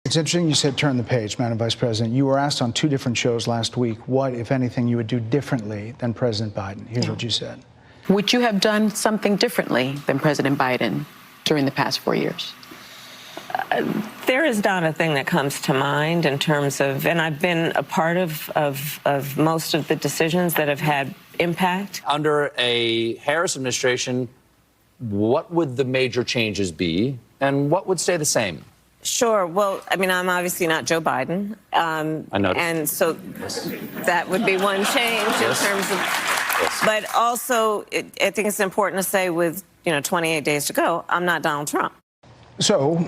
It's interesting you said turn the page, Madam Vice President. You were asked on 2 different shows last week what, if anything, you would do differently than President Biden. Here's what you said. Would you have done something differently than President Biden during the past 4 years? There is not a thing that comes to mind in terms of, and I've been a part of most of the decisions that have had impact. Under a Harris administration, what would the major changes be, and what would stay the same? Sure. Well, I mean, I'm obviously not Joe Biden. I know. And so that would be one change in terms of, but also I think it's important to say with, 28 days to go, I'm not Donald Trump. So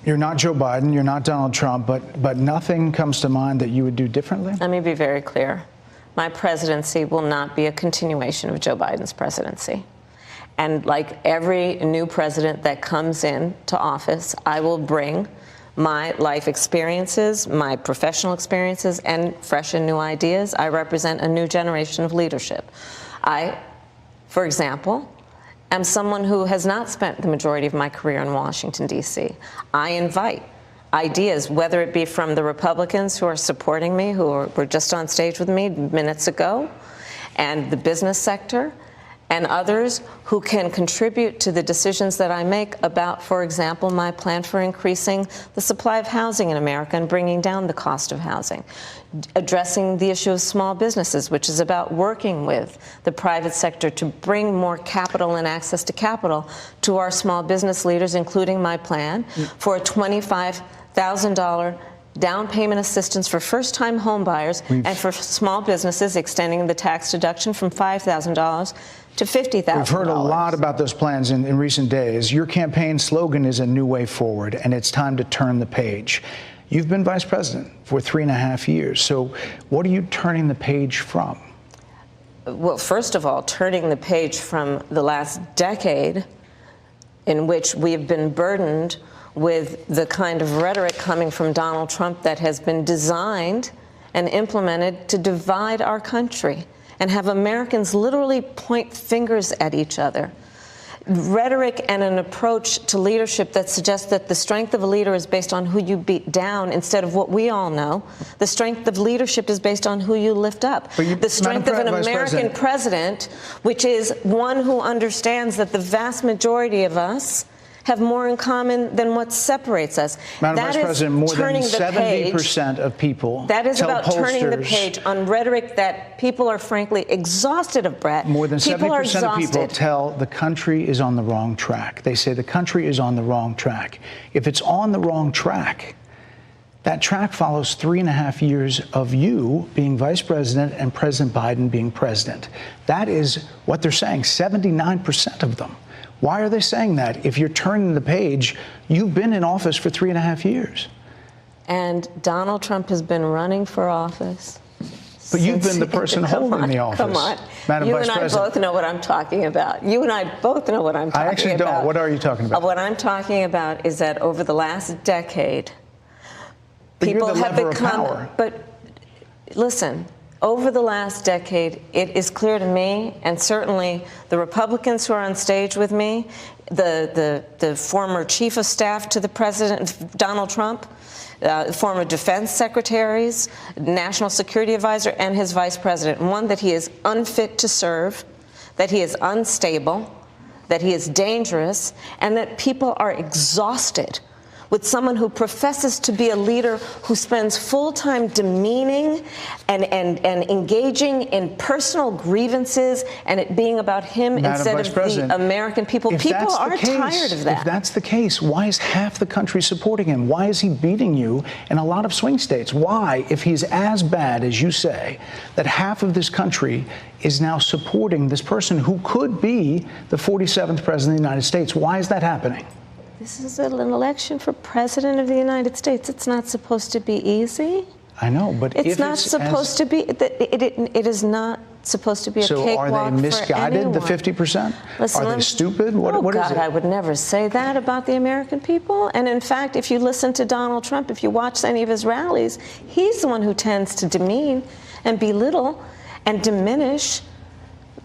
you're not Joe Biden, you're not Donald Trump, but nothing comes to mind that you would do differently? Let me be very clear. My presidency will not be a continuation of Joe Biden's presidency. And like every new president that comes into office, I will bring my life experiences, my professional experiences, and fresh and new ideas. I represent a new generation of leadership. I, for example, am someone who has not spent the majority of my career in Washington, D.C. I invite ideas, whether it be from the Republicans who are supporting me, who were just on stage with me minutes ago, and the business sector, and others who can contribute to the decisions that I make about, for example, my plan for increasing the supply of housing in America and bringing down the cost of housing, addressing the issue of small businesses, which is about working with the private sector to bring more capital and access to capital to our small business leaders, including my plan for a $25,000 down payment assistance for first-time home buyers and for small businesses, extending the tax deduction from $5,000 to $50,000. We've heard a lot about those plans in recent days. Your campaign slogan is a new way forward, and it's time to turn the page. You've been vice president for 3.5 years. So what are you turning the page from? Well, first of all, turning the page from the last decade in which we've been burdened with the kind of rhetoric coming from Donald Trump that has been designed and implemented to divide our country and have Americans literally point fingers at each other. Rhetoric and an approach to leadership that suggests that the strength of a leader is based on who you beat down instead of what we all know. The strength of leadership is based on who you lift up. The strength of an American president, which is one who understands that the vast majority of us have more in common than what separates us. Madam Vice President, more than 70% of people that is tell about pollsters, turning the page on rhetoric that people are frankly exhausted of, Brett. More than 70% of people tell the country is on the wrong track. They say the country is on the wrong track. If it's on the wrong track, that track follows 3.5 years of you being vice president and President Biden being president. That is what they're saying, 79% of them. Why are they saying that? If you're turning the page, you've been in office for 3.5 years. And Donald Trump has been running for office. But you've been the person holding the office. Come on. Madam Vice President. You and I both know what I'm talking about. You and I both know what I'm talking about. I actually don't. What are you talking about? What I'm talking about is that over the last decade, people have become. But listen. Over the last decade, it is clear to me, and certainly the Republicans who are on stage with me, the former chief of staff to the president, Donald Trump, former defense secretaries, national security advisor, and his vice president, one, that he is unfit to serve, that he is unstable, that he is dangerous, and that people are exhausted with someone who professes to be a leader who spends full time demeaning and engaging in personal grievances and it being about him instead of the American people. People are tired of that. If that's the case, why is half the country supporting him? Why is he beating you in a lot of swing states? Why, if he's as bad as you say, that half of this country is now supporting this person who could be the 47th president of the United States? Why is that happening? This is an election for president of the United States. It's not supposed to be easy. I know, but it's not supposed to be. It is not supposed to be a cakewalk for anyone. So are they misguided, the 50%? Are they stupid? What is it? I would never say that about the American people. And in fact, if you listen to Donald Trump, if you watch any of his rallies, he's the one who tends to demean and belittle and diminish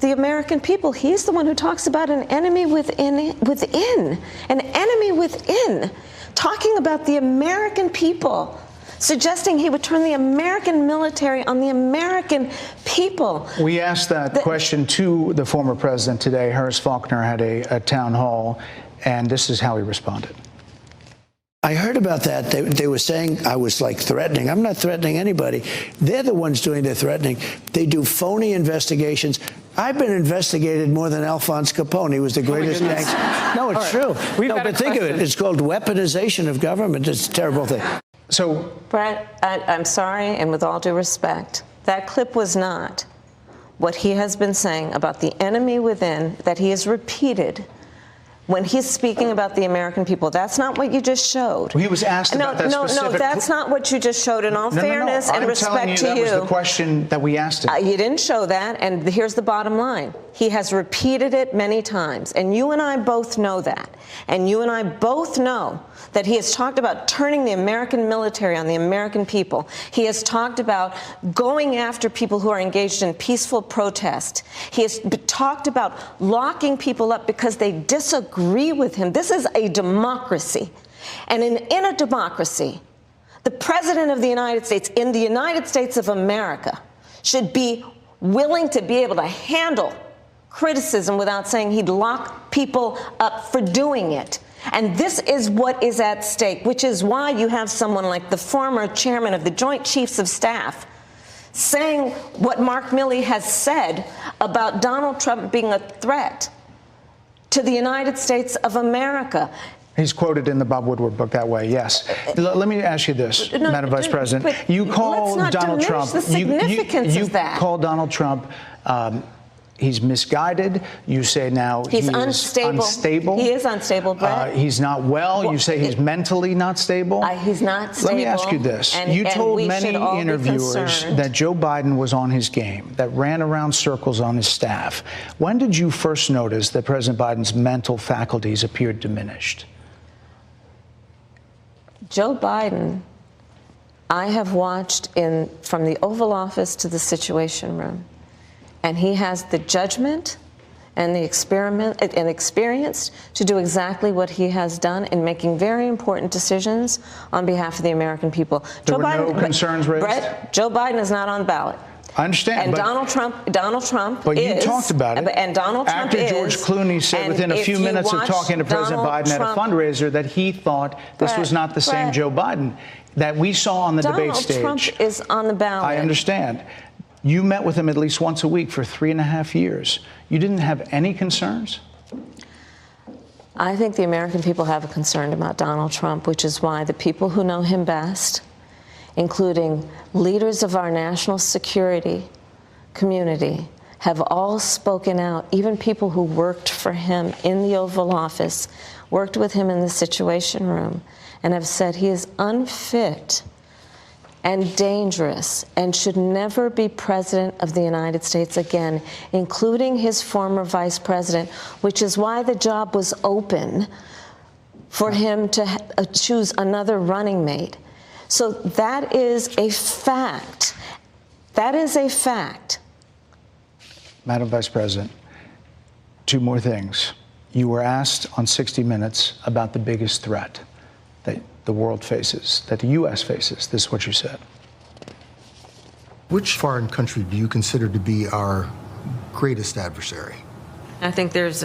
the American people. He's the one who talks about an enemy within, an enemy within, talking about the American people, suggesting he would turn the American military on the American people. We asked that question to the former president today. Harris Faulkner had a town hall, and this is how he responded. I heard about that. They were saying I was like threatening. I'm not threatening anybody. They're the ones doing the threatening. They do phony investigations. I've been investigated more than Alphonse Capone. He was the greatest gangster. No, it's true. No, but think of it. It's called weaponization of government. It's a terrible thing. So, Brett, I'm sorry, and with all due respect, that clip was not what he has been saying about the enemy within that he has repeated when he's speaking about the American people. That's not what you just showed. Well, he was asked about that specific... No, that's not what you just showed. In all fairness and respect to you... I'm telling you that was the question that we asked him. You didn't show that, and here's the bottom line. He has repeated it many times, and you and I both know that. And you and I both know that he has talked about turning the American military on the American people. He has talked about going after people who are engaged in peaceful protest. He has talked about locking people up because they disagree with him. This is a democracy. And in a democracy, the President of the United States, in the United States of America, should be willing to be able to handle criticism without saying he'd lock people up for doing it. And this is what is at stake, which is why you have someone like the former chairman of the Joint Chiefs of Staff saying what Mark Milley has said about Donald Trump being a threat to the United States of America. He's quoted in the Bob Woodward book that way, yes. Let me ask you this, Madam Vice President. You call Donald Trump... The significance of that. You call Donald Trump... he's misguided. You say now he's unstable. He is unstable, Brett. He's not well. You say he's mentally not stable. He's not stable. Let me ask you this. You told many interviewers that Joe Biden was on his game, that ran around circles on his staff. When did you first notice that President Biden's mental faculties appeared diminished? Joe Biden, I have watched from the Oval Office to the Situation Room. And he has the judgment and the experience to do exactly what he has done in making very important decisions on behalf of the American people. There were no concerns raised? Brett, Joe Biden is not on the ballot. I understand. And Donald Trump but is. You talked about it. And Donald Trump After George Clooney said within a few minutes of talking to President Biden at a fundraiser that he thought this was not the same Joe Biden that we saw on the debate stage. Donald Trump is on the ballot. I understand. You met with him at least once a week for 3.5 years. You didn't have any concerns? I think the American people have a concern about Donald Trump, which is why the people who know him best, including leaders of our national security community, have all spoken out. Even people who worked for him in the Oval Office, worked with him in the Situation Room, and have said he is unfit and dangerous and should never be president of the United States again, including his former vice president, which is why the job was open for him to choose another running mate. So that is a fact. That is a fact. Madam Vice President, two more things. You were asked on 60 Minutes about the biggest threat that the world faces, that the U.S. faces. This is what you said. Which foreign country do you consider to be our greatest adversary? I think there's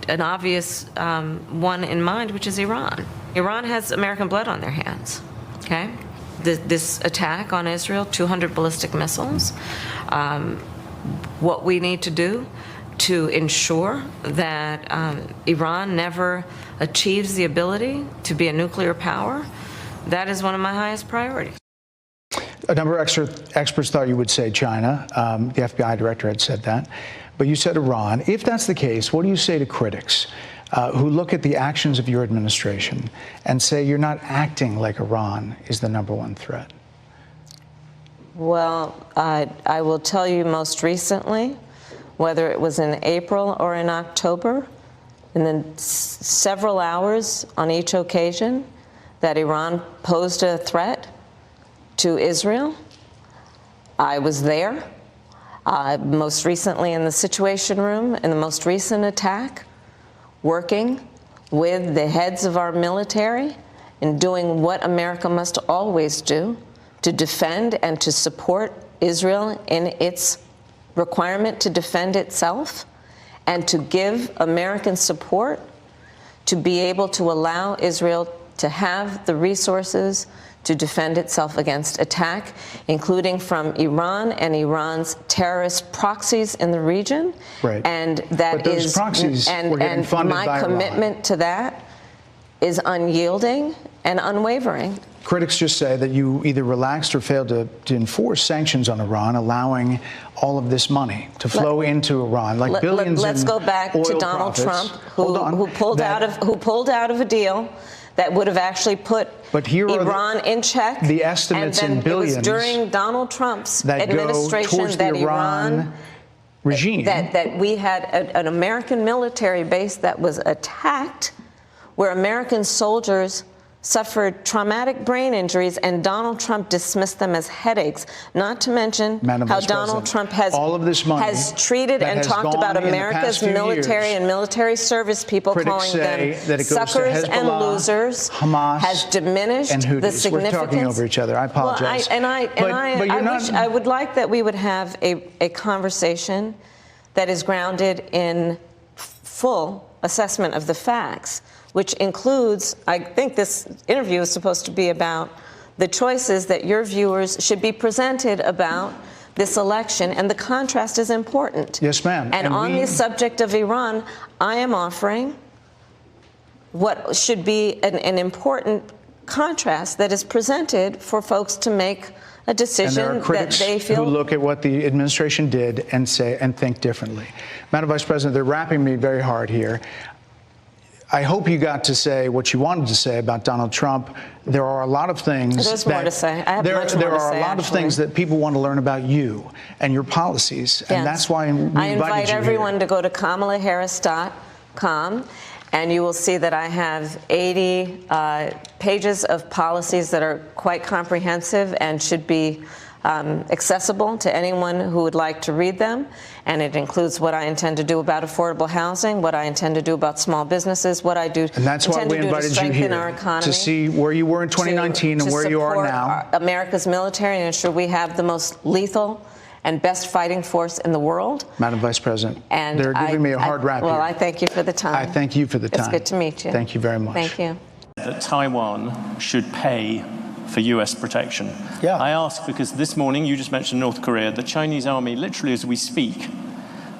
an obvious one in mind, which is Iran. Iran has American blood on their hands, okay? This attack on Israel, 200 ballistic missiles. What we need to do to ensure that Iran never achieves the ability to be a nuclear power, that is one of my highest priorities. A number of experts thought you would say China. The FBI director had said that. But you said Iran. If that's the case, what do you say to critics who look at the actions of your administration and say you're not acting like Iran is the #1 threat? Well, I will tell you most recently, whether it was in April or in October, and then several hours on each occasion that Iran posed a threat to Israel. I was there, most recently in the Situation Room, in the most recent attack, working with the heads of our military in doing what America must always do, to defend and to support Israel in its requirement to defend itself, and to give American support to be able to allow Israel to have the resources to defend itself against attack, including from Iran and Iran's terrorist proxies in the region. Right. And that but those is, proxies were getting funded by my Iran. commitment to that is unyielding and unwavering. Critics just say that you either relaxed or failed to enforce sanctions on Iran, allowing all of this money to flow into Iran, like billions. Let's go back to Donald Trump, who pulled out of a deal that would have actually put Iran in check. The estimates in billions. It was during Donald Trump's that administration go that the Iran regime that we had an American military base that was attacked, where American soldiers suffered traumatic brain injuries, and Donald Trump dismissed them as headaches, not to mention how Donald Trump has treated and talked about America's military and military service people, calling them suckers and losers, Hamas, has diminished the significance. We're talking over each other. I apologize. Well, I would like that we would have a conversation that is grounded in full assessment of the facts, which includes, I think this interview is supposed to be about the choices that your viewers should be presented about this election, and the contrast is important. Yes, ma'am. And on the subject of Iran, I am offering what should be an important contrast that is presented for folks to make a decision that they feel. Who look at what the administration did and say and think differently. Madam Vice President, they're wrapping me very hard here. I hope you got to say what you wanted to say about Donald Trump. There are a lot of things. There's more to say. I have much more to say. There are a lot of things that people want to learn about you and your policies, and that's why we invited you here. I invite everyone to go to KamalaHarris.com, and you will see that I have 80 pages of policies that are quite comprehensive and should be accessible to anyone who would like to read them. And it includes what I intend to do about affordable housing, what I intend to do about small businesses, what I do and that's why we invited you here, our economy, to see where you were in 2019 and where you are now. America's military, and ensure we have the most lethal and best fighting force in the world. Madam Vice President, and they're giving me a hard rap here. Well, I thank you for the time. I thank you for the time. It's good to meet you. Thank you very much. Thank you. That Taiwan should pay for U.S. protection. Yeah. I ask because this morning, you just mentioned North Korea, the Chinese army, literally as we speak,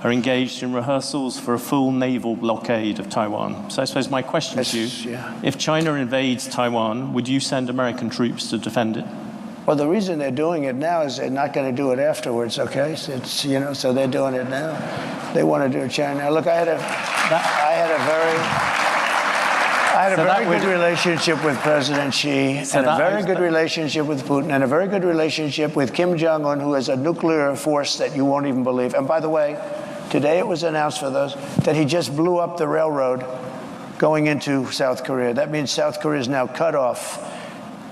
are engaged in rehearsals for a full naval blockade of Taiwan. So I suppose my question to you, if China invades Taiwan, would you send American troops to defend it? Well, the reason they're doing it now is they're not going to do it afterwards, okay? So it's, so they're doing it now. They want to do it China. Now, look, I had a very good relationship with President Xi, and a very good relationship with Putin, and a very good relationship with Kim Jong-un, who has a nuclear force that you won't even believe. And by the way, today it was announced for those that he just blew up the railroad going into South Korea. That means South Korea is now cut off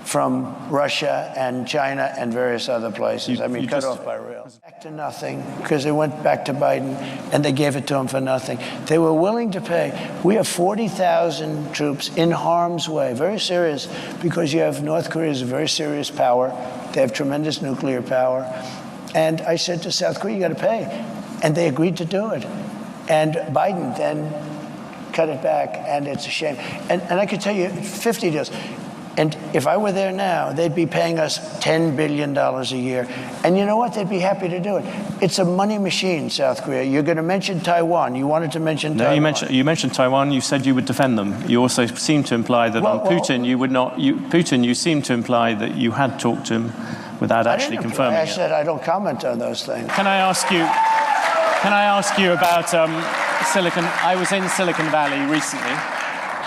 from Russia and China and various other places. Cut off by rail. Back to nothing, because they went back to Biden and they gave it to him for nothing. They were willing to pay. We have 40,000 troops in harm's way, very serious, because you have North Korea is a very serious power. They have tremendous nuclear power. And I said to South Korea, you got to pay. And they agreed to do it. And Biden then cut it back, and it's a shame. And I could tell you 50 deals. And if I were there now, they'd be paying us $10 billion a year. And you know what? They'd be happy to do it. It's a money machine, South Korea. You're going to mention Taiwan. You wanted to mention Taiwan. No, you mentioned Taiwan. You said you would defend them. You also seemed to imply that on Putin, you would not. Putin, you seemed to imply that you had talked to him without actually confirming it. I said I don't comment on those things. Can I ask you about Silicon? I was in Silicon Valley recently.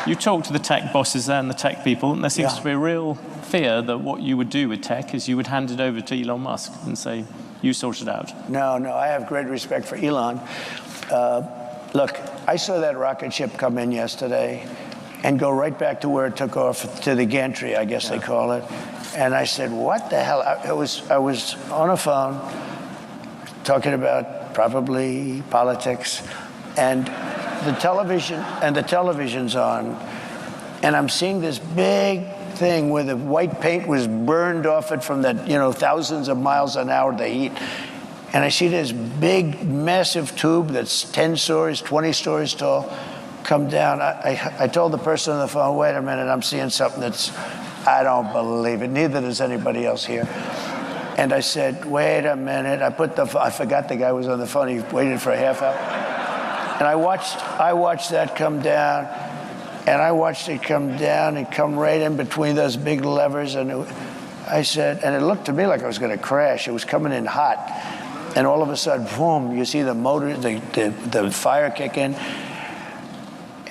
You talked to the tech bosses there and the tech people, and there seems to be a real fear that what you would do with tech is you would hand it over to Elon Musk and say, you sort it out. No, I have great respect for Elon. Look, I saw that rocket ship come in yesterday and go right back to where it took off, to the gantry, I guess they call it. And I said, what the hell? I was on a phone talking about probably politics, and the television's on, and I'm seeing this big thing where the white paint was burned off it from the, thousands of miles an hour, the heat. And I see this big, massive tube that's 10 stories, 20 stories tall come down. I told the person on the phone, wait a minute, I'm seeing something I don't believe it. Neither does anybody else here. And I said, wait a minute. I forgot the guy was on the phone. He waited for a half hour. And I watched that come down. And I watched it come down and come right in between those big levers. And I said, and it looked to me like I was going to crash. It was coming in hot. And all of a sudden, boom, you see the motor, the fire kick in.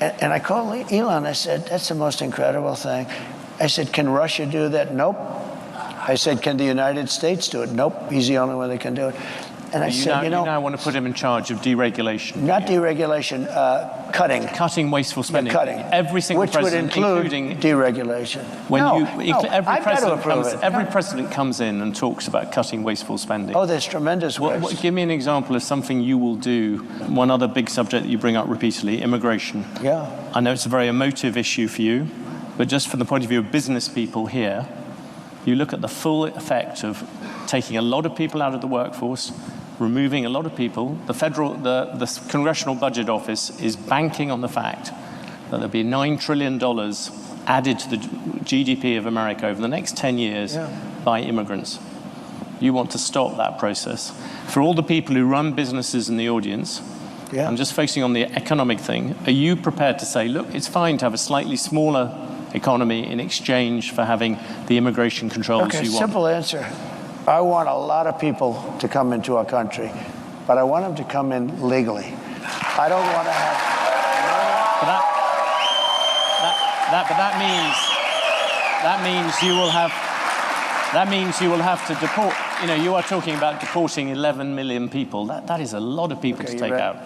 And I called Elon. I said, that's the most incredible thing. I said, can Russia do that? Nope. I said, can the United States do it? Nope. He's the only one that can do it. And I said, you now want to put him in charge of deregulation. Not deregulation, cutting. Cutting wasteful spending. Cutting. Every single president, which would include including deregulation. Every president comes in and talks about cutting wasteful spending. Oh, there's tremendous waste. Give me an example of something you will do. One other big subject that you bring up repeatedly, immigration. Yeah. I know it's a very emotive issue for you, but just from the point of view of business people here, you look at the full effect of taking a lot of people out of the workforce, removing a lot of people. The Congressional Budget Office is banking on the fact that there'll be $9 trillion added to the GDP of America over the next 10 years by immigrants. You want to stop that process. For all the people who run businesses in the audience, I'm just focusing on the economic thing, are you prepared to say, look, it's fine to have a slightly smaller economy in exchange for having the immigration controls you want? Simple answer. I want a lot of people to come into our country, but I want them to come in legally. I don't want to have... That means you will have to deport. You are talking about deporting 11 million people. That is a lot of people to take out.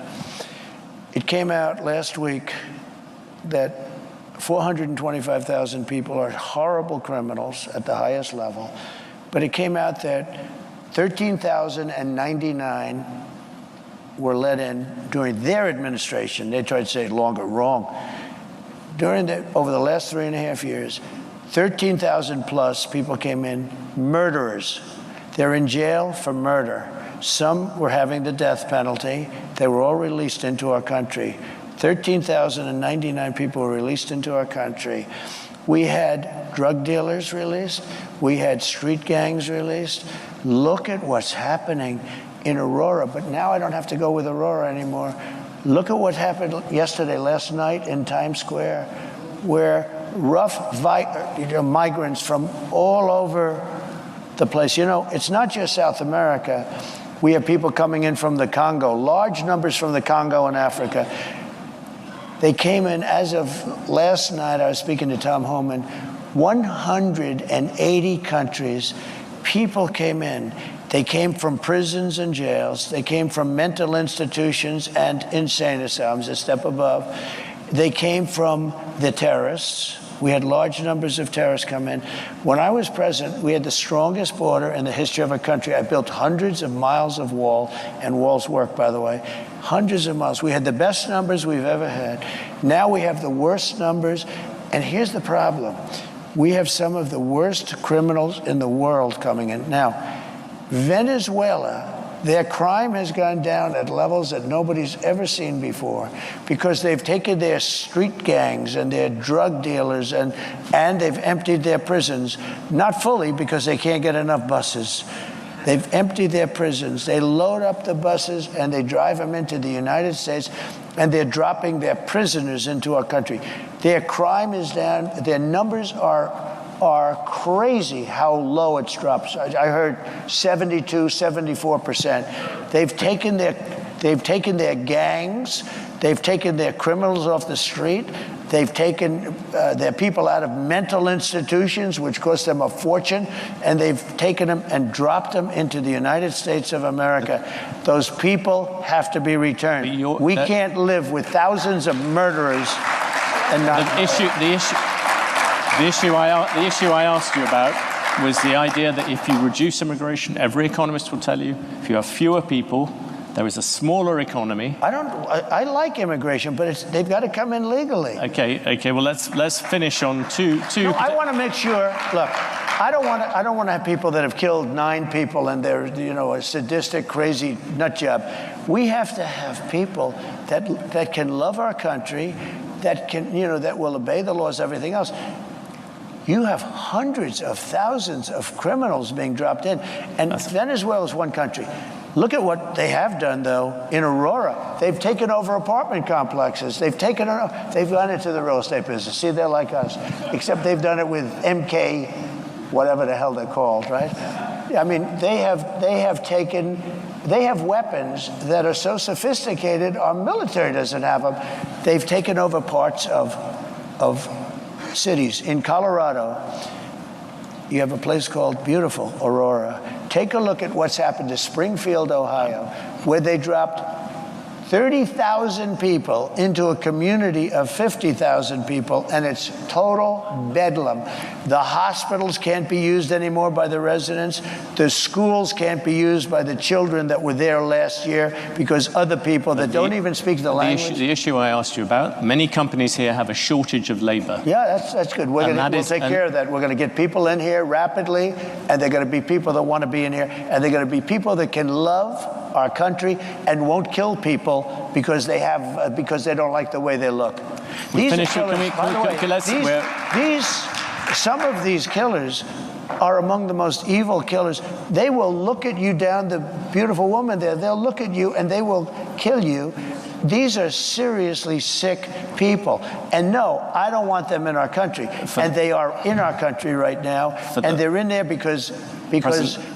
It came out last week that 425,000 people are horrible criminals at the highest level. But it came out that 13,099 were let in during their administration. They tried to say it longer, wrong. Over the last 3.5 years, 13,000 plus people came in, murderers. They're in jail for murder. Some were having the death penalty. They were all released into our country. 13,099 people were released into our country. We had drug dealers released. We had street gangs released. Look at what's happening in Aurora. But now I don't have to go with Aurora anymore. Look at what happened last night in Times Square, where rough migrants from all over the place. It's not just South America. We have people coming in from the Congo, large numbers from the Congo and Africa. They came in, as of last night, I was speaking to Tom Homan, 180 countries, people came in. They came from prisons and jails. They came from mental institutions and insane asylums, a step above. They came from the terrorists. We had large numbers of terrorists come in. When I was president, we had the strongest border in the history of our country. I built hundreds of miles of wall, and walls work, by the way. Hundreds of miles. We had the best numbers we've ever had. Now we have the worst numbers. And here's the problem. We have some of the worst criminals in the world coming in. Now, Venezuela, their crime has gone down at levels that nobody's ever seen before because they've taken their street gangs and their drug dealers and they've emptied their prisons. Not fully because they can't get enough buses. They've emptied their prisons. They load up the buses and they drive them into the United States, and they're dropping their prisoners into our country. Their crime is down. Their numbers are crazy how low it's dropped. I heard 72, 74%. They've taken their gangs. They've taken their criminals off the street. They've taken their people out of mental institutions, which cost them a fortune, and they've taken them and dropped them into the United States of America. Those people have to be returned. We can't live with thousands of murderers and not... The issue I asked you about was the idea that if you reduce immigration, every economist will tell you, if you have fewer people, There is a smaller economy. I like immigration, but they've got to come in legally. Okay. Well, let's finish on two. No, I want to make sure. Look, I don't want to have people that have killed 9 people and they're a sadistic, crazy nut job. We have to have people that can love our country, that can that will obey the laws, everything else. You have hundreds of thousands of criminals being dropped in, and Venezuela is one country. Look at what they have done, though, in Aurora. They've taken over apartment complexes. They've gone into the real estate business. See, they're like us, except they've done it with MK, whatever the hell they're called, right? I mean, they have weapons that are so sophisticated, our military doesn't have them. They've taken over parts of cities. In Colorado, you have a place called beautiful Aurora. Take a look at what's happened to Springfield, Ohio, where they dropped 30,000 people into a community of 50,000 people, and it's total bedlam. The hospitals can't be used anymore by the residents. The schools can't be used by the children that were there last year because other people that don't even speak the language. The issue I asked you about, many companies here have a shortage of labor. Yeah, that's good. We'll take care of that. We're going to get people in here rapidly, and they're going to be people that want to be in here, and they're going to be people that can love our country and won't kill people because they don't like the way they look. Some of these killers are among the most evil killers. They will look at you down, the beautiful woman there, they'll look at you and they will kill you. These are seriously sick people. And no, I don't want them in our country. And they are in our country right now. And they're in there because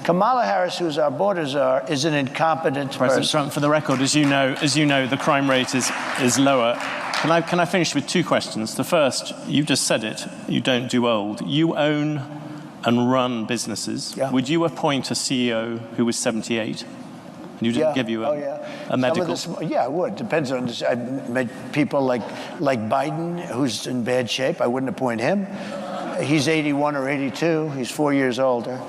Kamala Harris, who's our border czar, is an incompetent person. President Trump, for the record, as you know, the crime rate is lower. Can I finish with 2 questions? The first, you just said it, you don't do old. You own and run businesses. Yeah. Would you appoint a CEO who was 78? And you didn't give you a medical? Yeah, I would. Depends on this. I've met people like Biden, who's in bad shape. I wouldn't appoint him. He's 81 or 82. He's 4 years older.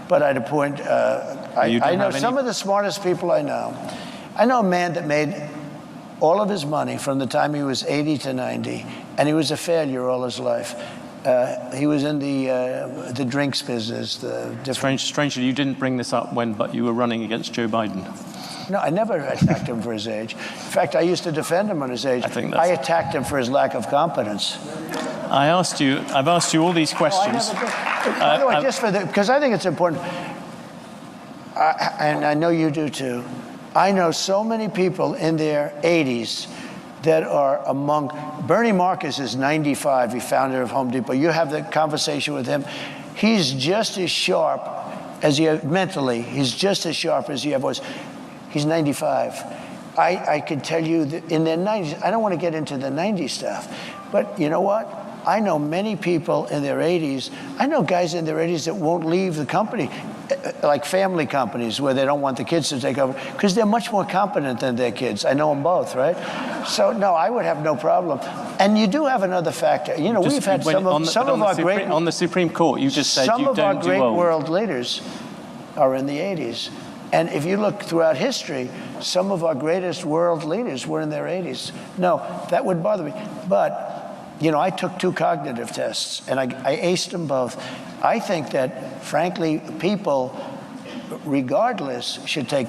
But I'd appoint, I know some of the smartest people I know. I know a man that made all of his money from the time he was 80 to 90, and he was a failure all his life. He was in the drinks business. Strangely, you didn't bring this up but you were running against Joe Biden. No, I never attacked him for his age. In fact, I used to defend him on his age. I attacked him for his lack of competence. I've asked you all these questions. By the way, because I think it's important, and I know you do too. I know so many people in their 80s that are among. Bernie Marcus is 95. He founder of Home Depot. You have the conversation with him. He's just as sharp as he mentally. He's just as sharp as he ever was. He's 95. I can tell you that in their 90s. I don't want to get into the 90s stuff, but you know what? I know many people in their 80s. I know guys in their 80s that won't leave the company, like family companies where they don't want the kids to take over because they're much more competent than their kids. I know them both, right? So no, I would have no problem. And you do have another factor. You know, we've had some of our great on the Supreme Court. You just said you don't do old. Some of our great world leaders are in the 80s. And if you look throughout history, some of our greatest world leaders were in their 80s. No, that would bother me. But you know, I took 2 cognitive tests, and I aced them both. I think that, frankly, people, regardless, should take,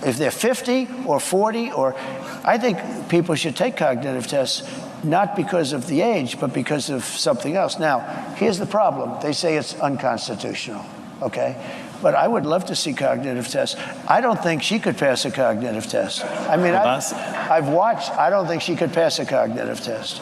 if they're 50 or 40, I think people should take cognitive tests, not because of the age, but because of something else. Now, here's the problem. They say it's unconstitutional, okay? But I would love to see cognitive tests. I don't think she could pass a cognitive test. I mean, I've watched. I don't think she could pass a cognitive test.